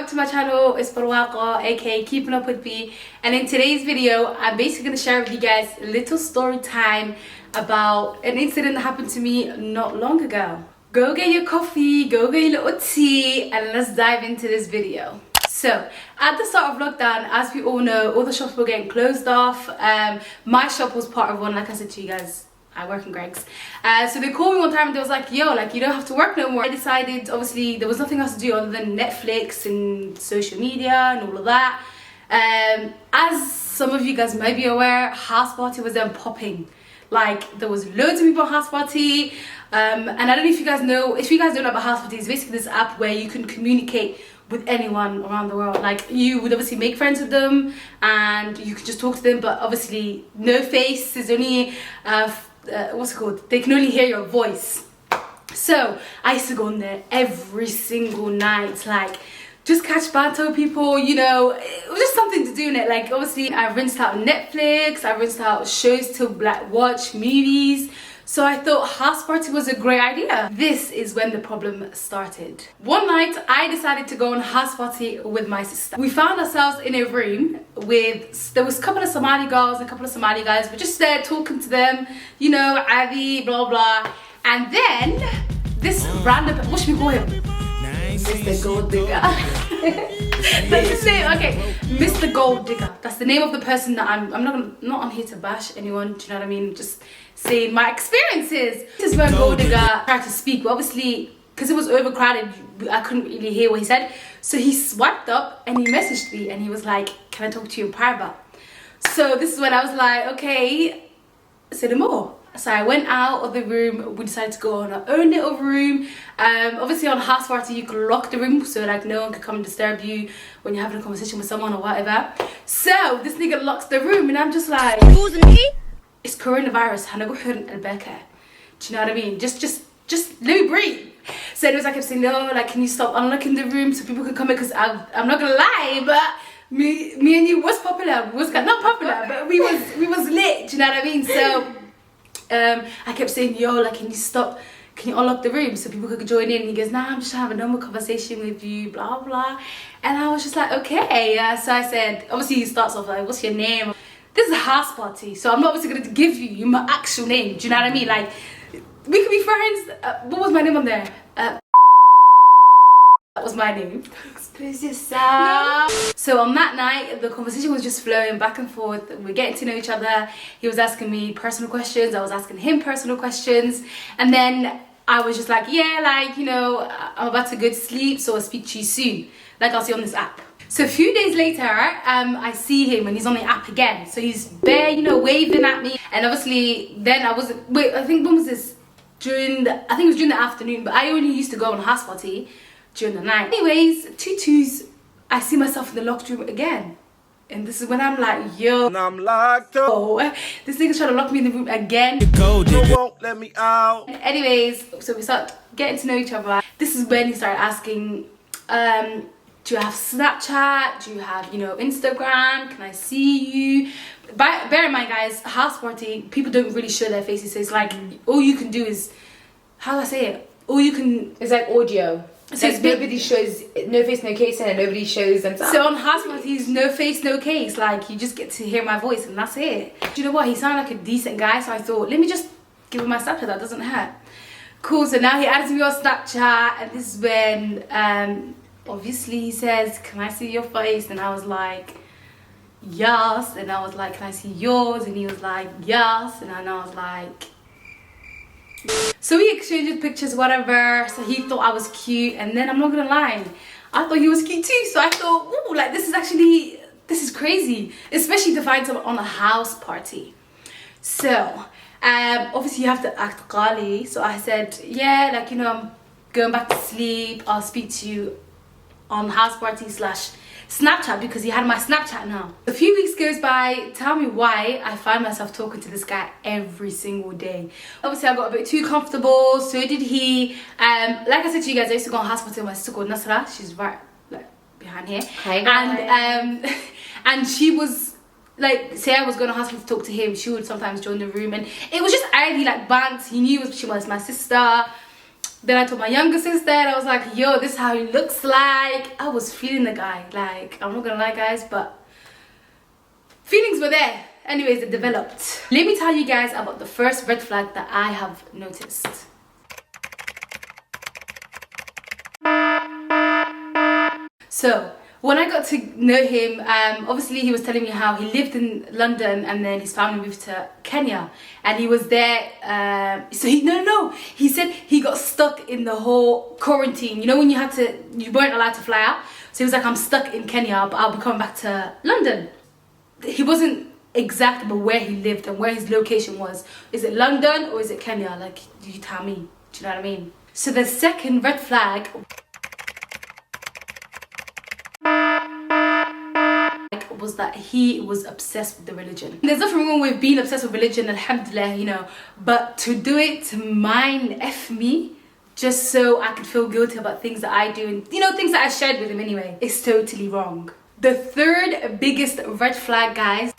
back to my channel. It's Barwaaqo AKA Keeping Up with B, and in today's video I'm basically going to share with you guys a little story time about an incident that happened to me not long ago. Go get your coffee, go get your little tea, and let's dive into this video. So at the start of lockdown, as we all know, all the shops were getting closed off. My shop was part of one. Like I said to you guys, I work in Greg's. So they called me one time and they was like, yo, like, you don't have to work no more. I decided, obviously, there was nothing else to do other than Netflix and social media and all of that. As some of you guys might be aware, House Party was then popping. Like, there was loads of people on House Party. And I don't know if you guys know, if you guys don't know about House Party, it's basically this app where you can communicate with anyone around the world. Like, you would obviously make friends with them and you could just talk to them, but obviously no face, there's only what's it called, they can only hear your voice. So I used to go on there every single night, like just catch banter with people, you know. It was just something to do in it. Like, obviously I rinsed out Netflix, I rinsed out shows to like watch movies. So I thought House Party was a great idea. This is when the problem started. One night I decided to go on House Party with my sister. We found ourselves in a room with, there was a couple of Somali girls and a couple of Somali guys. We're just there talking to them, you know, Adi, blah blah. And then this random, what should we call him? Mr. Gold Digger. That's his name. Okay, Mr. Gold Digger. That's the name of the person that I'm not on here to bash anyone. Do you know what I mean? Just saying my experiences. This is where Gold Digger tried to speak, but obviously because it was overcrowded, I couldn't really hear what he said. So he swiped up and he messaged me and he was like, "Can I talk to you in private?" So this is when I was like, okay, say no more. So I went out of the room. We decided to go on our own little room. Obviously on House Party you could lock the room so like no one could come and disturb you when you're having a conversation with someone or whatever. So this nigga locks the room and I'm just like, it's coronavirus. Do you know what I mean? Just let me breathe. So it was like, I kept saying, no, like, can you stop unlocking the room so people can come in? Because I'm not gonna lie, but me and you was popular. We was not popular, but we was lit. Do you know what I mean? So I kept saying, yo, like, can you unlock the room so people could join in? And he goes, nah, I'm just trying to have a normal conversation with you, blah blah. And I was just like, okay. So I said, obviously he starts off like, what's your name? This is a House Party, so I'm not obviously going to give you my actual name. Do you know what I mean? Like, we could be friends. What was my name on there? That was my name. Excuse yourself. No. So on that night, the conversation was just flowing back and forth. We're getting to know each other. He was asking me personal questions. I was asking him personal questions. And then I was just like, yeah, like, you know, I'm about to go to sleep, so I'll speak to you soon. Like, I'll see you on this app. So a few days later, I see him and he's on the app again. So he's there, you know, waving at me. And obviously, then I think when was this? I think it was during the afternoon, but I only used to go on House Party during the night. Anyways, 2-2s, I see myself in the locked room again. And this is when I'm like, yo, and I'm locked up. Oh, this nigga's trying to lock me in the room again. You won't let me out. Anyways, so we start getting to know each other. This is when he started asking, do you have Snapchat? Do you have, you know, Instagram? Can I see you? Bear in mind, guys, House Party, people don't really show their faces. So it's like, all you can do is, how do I say it? All you can... It's like audio. So it's nobody shows, no face, no case, and nobody shows themselves. So on House Parties, no face, no case. Like, you just get to hear my voice and that's it. Do you know what? He sounded like a decent guy, so I thought, let me just give him my Snapchat. That doesn't hurt. Cool, so now he adds me on Snapchat, and this is when... obviously he says, can I see your face? And I was like, yes. And I was like, can I see yours? And he was like, yes. And then I was like, so we exchanged pictures, whatever. So he thought I was cute, and then I'm not gonna lie, I thought he was cute too. So I thought, ooh, like, this is crazy, especially to find someone on a House Party. So obviously you have to act qali. So I said, yeah, like, you know, I'm going back to sleep, I'll speak to you on House Party / Snapchat, because he had my Snapchat now. A few weeks goes by. Tell me why I find myself talking to this guy every single day. Obviously I got a bit too comfortable, so did he. Like I said to you guys, I used to go on House Party with my sister called Nasra. She's right like behind here. Hi guys. And she was like, say I was going to House Party to talk to him, she would sometimes join the room, and it was just already like bants. He knew she was my sister. Then I told my younger sister, and I was like, yo, this is how he looks like. I was feeling the guy. Like, I'm not gonna lie, guys, but feelings were there. Anyways, it developed. Let me tell you guys about the first red flag that I have noticed. So, when I got to know him, obviously he was telling me how he lived in London and then his family moved to Kenya, and he was there. He said he got stuck in the whole quarantine. You know, when you weren't allowed to fly out. So he was like, I'm stuck in Kenya, but I'll be coming back to London. He wasn't exact about where he lived and where his location was. Is it London or is it Kenya? Like, you tell me. Do you know what I mean? So the second red flag was that he was obsessed with the religion. There's nothing wrong with being obsessed with religion, alhamdulillah, you know, but to do it to mine F me just so I could feel guilty about things that I do and, you know, things that I shared with him anyway, it's totally wrong. The third biggest red flag, guys,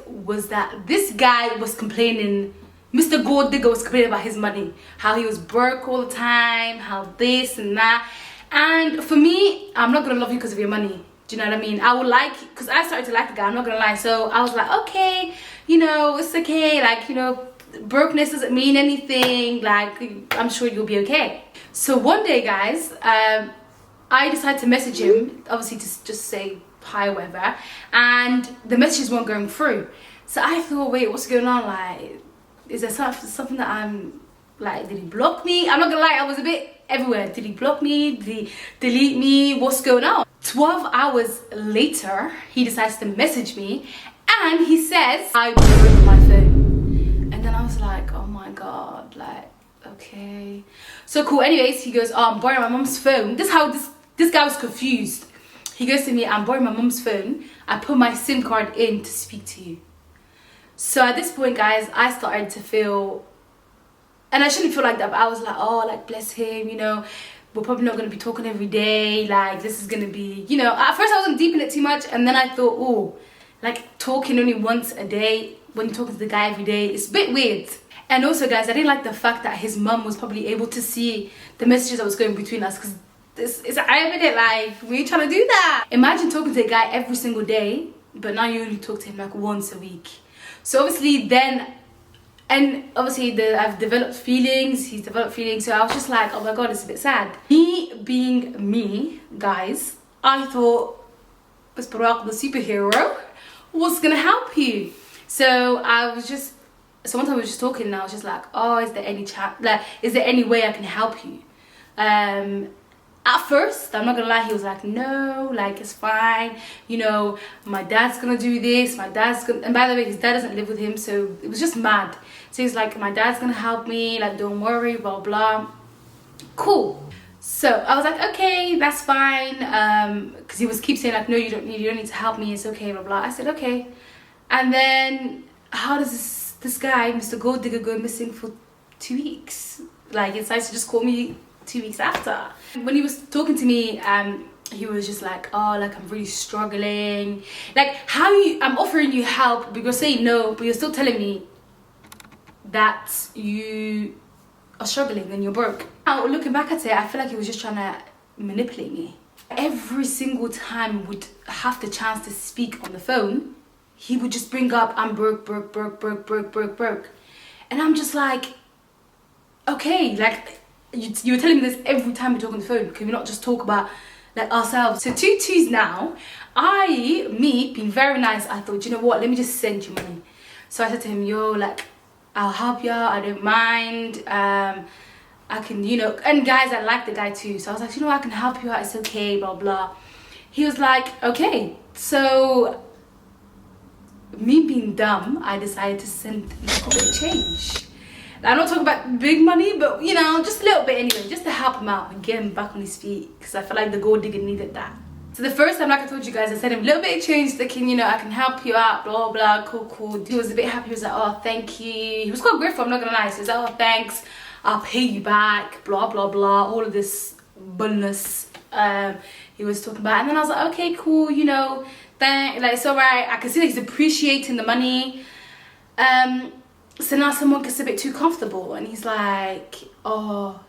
was that this guy was complaining. Mr. Gold Digger was complaining about his money, how he was broke all the time, how this and that. And for me, I'm not gonna love you because of your money. Do you know what I mean? I would like, because I started to like the guy, I'm not gonna lie. So I was like, okay, you know, it's okay. Like, you know, brokenness doesn't mean anything. Like, I'm sure you'll be okay. So one day, guys, I decided to message him, obviously to just say hi or whatever. And the messages weren't going through. So I thought, wait, what's going on? Like, is there something that I'm, like, did he block me? I'm not gonna lie, I was a bit everywhere. Did he block me? Did he delete me? What's going on? 12 hours later, he decides to message me and he says, I broke my phone. And then I was like, oh my God, like, okay. So cool. Anyways, he goes, oh, I'm borrowing my mom's phone. This is how this guy was confused. He goes to me, I'm borrowing my mom's phone. I put my SIM card in to speak to you. So at this point, guys, I started to feel, and I shouldn't feel like that, but I was like, oh, like, bless him, you know, we're probably not going to be talking every day, like, this is going to be, you know, at first I wasn't deep in it too much, and then I thought, oh, like, talking only once a day, when you're talking to the guy every day, it's a bit weird. And also, guys, I didn't like the fact that his mum was probably able to see the messages that was going between us, because it's evident, like, we ain't trying to do that. Imagine talking to a guy every single day, but now you only talk to him, like, once a week. So obviously then, and obviously I've developed feelings, he's developed feelings, so I was just like, oh my God, it's a bit sad. Me being me, guys, I thought Miss Barwaaqo, the superhero, was gonna help you. So one time we were just talking and I was just like, oh, is there any chat, like, is there any way I can help you? At first, I'm not gonna lie, he was like, no, like, it's fine, you know, my dad's gonna do this, my dad's gonna, and by the way, his dad doesn't live with him, so it was just mad. So he's like, my dad's gonna help me, like, don't worry, blah blah. Cool. So I was like, okay, that's fine, because he was keep saying like, no, you don't need to help me, it's okay, blah blah. I said, okay. And then how does this guy, Mr. Gold Digger, go missing for 2 weeks? Like, he decides to just call me 2 weeks after. When he was talking to me, he was just like, oh, like, I'm really struggling. Like, I'm offering you help, but you're saying no, but you're still telling me that you are struggling and you're broke. Now, looking back at it, I feel like he was just trying to manipulate me. Every single time we'd have the chance to speak on the phone, he would just bring up, I'm broke. And I'm just like, okay, like, you were telling me this every time we talk on the phone. Can we not just talk about, like, ourselves? So 2 2s now. Me being very nice, I thought, you know what, let me just send you money. So I said to him, yo, like, I'll help you out, I don't mind. I can, you know, and guys, I like the guy too. So I was like, you know, I can help you out, it's okay, blah blah. He was like, okay. So me being dumb, I decided to send a little bit of change. I'm not talking about big money, but, you know, just a little bit anyway, just to help him out and get him back on his feet, because I feel like the gold digger needed that. So the first time, like I told you guys, I sent him a little bit of change, thinking, you know, I can help you out, blah blah, cool. He was a bit happy. He was like, oh, thank you. He was quite grateful, I'm not gonna lie. So he was like, oh, thanks, I'll pay you back, blah blah blah, all of this bonus he was talking about. And then I was like, okay, cool, you know, like, it's alright. I can see that he's appreciating the money. So now someone gets a bit too comfortable and he's like, oh,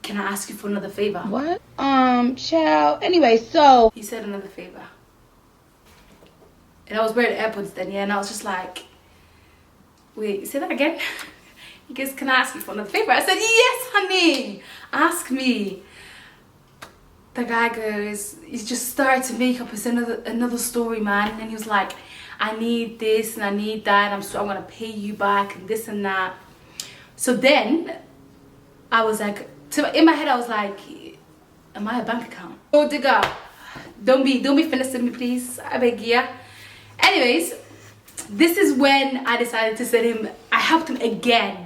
can I ask you for another favor? What? Child. Anyway, so He said another favor. And I was wearing AirPods then, yeah, and I was just like, wait, say that again? He goes, can I ask you for another favor? I said, yes, honey, ask me. The guy goes, he just started to make up his another story, man. And he was like, I need this and I need that, and I'm gonna pay you back and this and that. So then I was like, in my head I was like, am I a bank account? Oh digger, don't be finessing me, please. I beg ya. Anyways, this is when I decided to send him. I helped him again.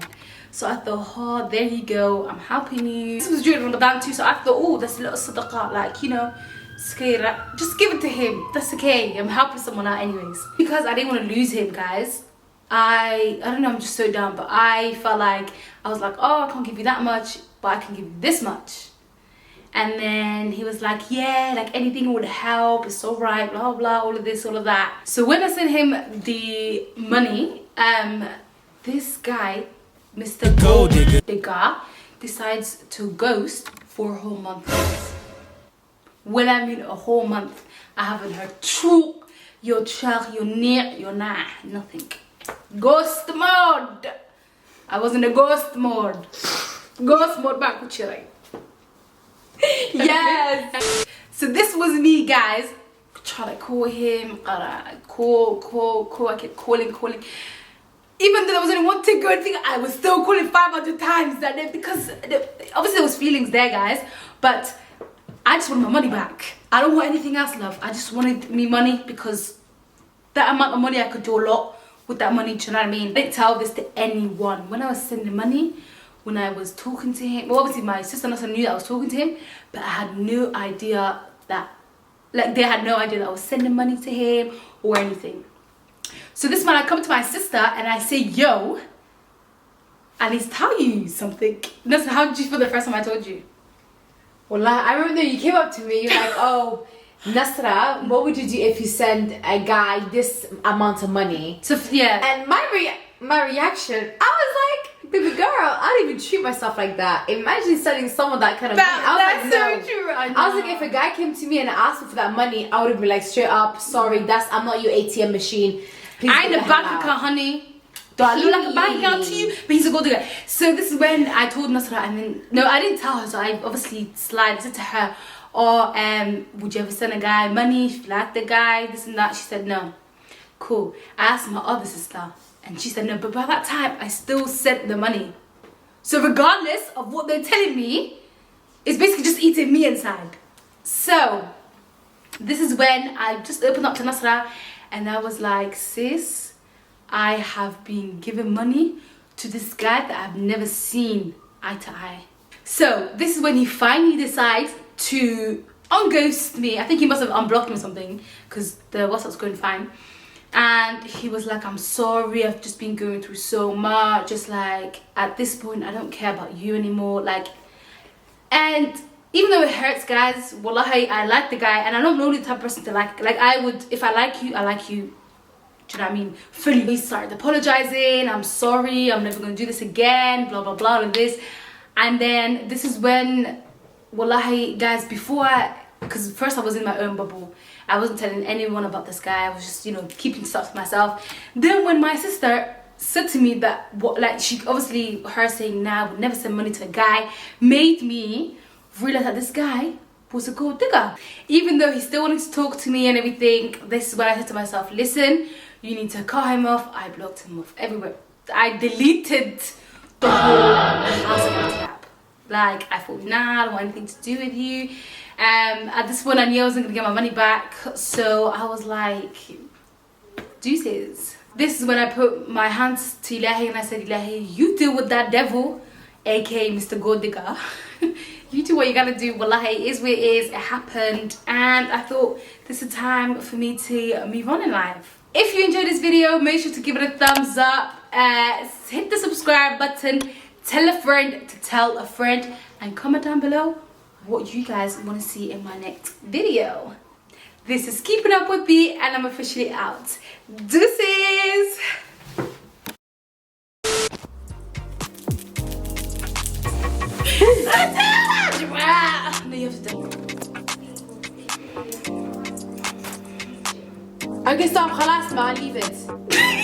So I thought, oh, there you go, I'm helping you. This was during Ramadan too, so I thought, oh, that's a little sadaqah, like, you know, it's okay, like, just give it to him. That's okay, I'm helping someone out anyways. Because I didn't want to lose him, guys. I don't know, I'm just so down, but I felt like, I was like, oh, I can't give you that much, but I can give you this much. And then he was like, yeah, like anything would help, it's all right, blah, blah, all of this, all of that. So when I sent him the money, this guy, Mr. Gold Digger, decides to ghost for a whole month. When I mean a whole month, I haven't heard true, your child, your near, your nah, nothing. Ghost mode. I was in a ghost mode. Ghost mode back with chilling. Yes. So this was me, guys. Trying to call him. Call. I kept calling. Even though there was only one thing good thing, I was still calling 500 times that day because obviously there was feelings there, guys. But I just wanted my money back. I don't want anything else, love. I just wanted me money because that amount of money, I could do a lot with that money. Do you know what I mean? I didn't tell this to anyone. When I was sending money, when I was talking to him, well, obviously my sister and I knew that I was talking to him, but I had no idea that, like, they had no idea that I was sending money to him or anything. So this man, I come to my sister and I say, yo, I need to tell you something. That's how did you feel the first time I told you? well, I remember you came up to me, you're like, oh, Nasra, what would you do if you send a guy this amount of money? So yeah. And my reaction, I was like, baby girl, I don't even treat myself like that. Imagine sending someone that kind of money. I was like, no. So true. I was like, if a guy came to me and asked me for that money, I would have been like, straight up, sorry, I'm not your ATM machine. Please I ain't a bank account, honey. Do I look like a bank account to you? But he's a gold digger. So this is when I told Nasra, and then no, I didn't tell her. So I obviously said to her, or would you ever send a guy money if you like the guy, this and that? She said no. Cool. I asked my other sister, and she said no. But by that time, I still sent the money. So regardless of what they're telling me, it's basically just eating me inside. So this is when I just opened up to Nasra. And I was like, sis, I have been given money to this guy that I've never seen eye to eye. So this is when he finally decides to unghost me. I think he must have unblocked me or something because the WhatsApp's going fine. And he was like, I'm sorry, I've just been going through so much. Just like, at this point, I don't care about you anymore. Like, and even though it hurts, guys, wallahi, I like the guy, and I'm not normally the type of person to like I would, if I like you, I like you. Do you know what I mean? Fully. He started apologizing, I'm sorry, I'm never going to do this again, blah, blah, blah, and this. And then this is when, wallahi, guys, because first I was in my own bubble. I wasn't telling anyone about this guy. I was just, you know, keeping stuff to myself. Then when my sister said to me that, she obviously, her saying nah, I would never send money to a guy, made me realized that this guy was a gold digger. Even though he still wanted to talk to me and everything, this is when I said to myself, listen, you need to cut him off. I blocked him off everywhere. I deleted the whole house app. Like, I thought, nah, I don't want anything to do with you. At this point, I knew I wasn't gonna get my money back. So I was like, deuces. This is when I put my hands to Ilahi and I said, Ilahi, you deal with that devil, aka Mr. Gold Digger. You do what you gotta do. Wallahi, it is what it is. It happened, and I thought this is time for me to move on in life. If you enjoyed this video, make sure to give it a thumbs up. Hit the subscribe button. Tell a friend to tell a friend, and comment down below what you guys want to see in my next video. This is Keeping Up with B, and I'm officially out. Deuces. No, you have to do. Okay, stop. خلاص, ma, leave it.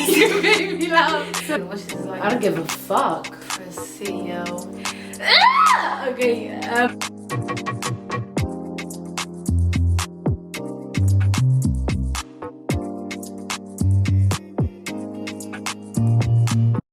You made me laugh. Watch this like. I don't give a fuck. For a CEO. Okay.